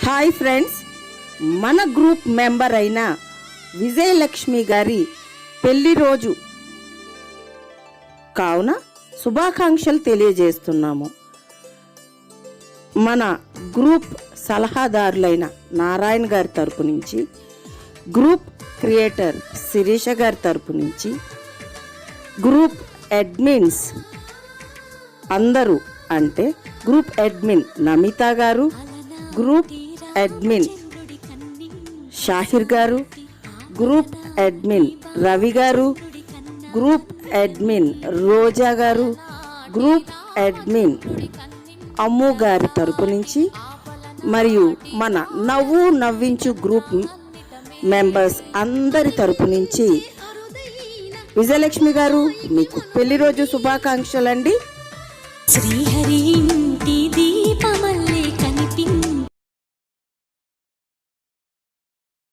Hi friends, మన group member అయిన విజయలక్ష్మి గారి పెళ్లి రోజు కావున శుభాకాంక్షలు తెలియజేస్తున్నాము. మన గ్రూప్ సలహాదారులైన నారాయణ గారి తరపు నుంచి, గ్రూప్ క్రియేటర్ శిరీష గారి తరపు నుంచి, గ్రూప్ అడ్మిన్స్ అందరూ అంటే గ్రూప్ అడ్మిన్ నమిత గారు, గ్రూప్ అడ్మిన్ షాహిర్ గారు, గ్రూప్ అడ్మిన్ రవి గారు, గ్రూప్ అడ్మిన్ రోజా గారు, గ్రూప్ అడ్మిన్ అమ్ము గారి తరపు నుంచి మరియు మన నవ్వు నవ్వించు గ్రూప్ మెంబర్స్ అందరి తరపు నుంచి విజయలక్ష్మి గారు మీకు పెళ్లి రోజు శుభాకాంక్షలండి. శ్రీహరి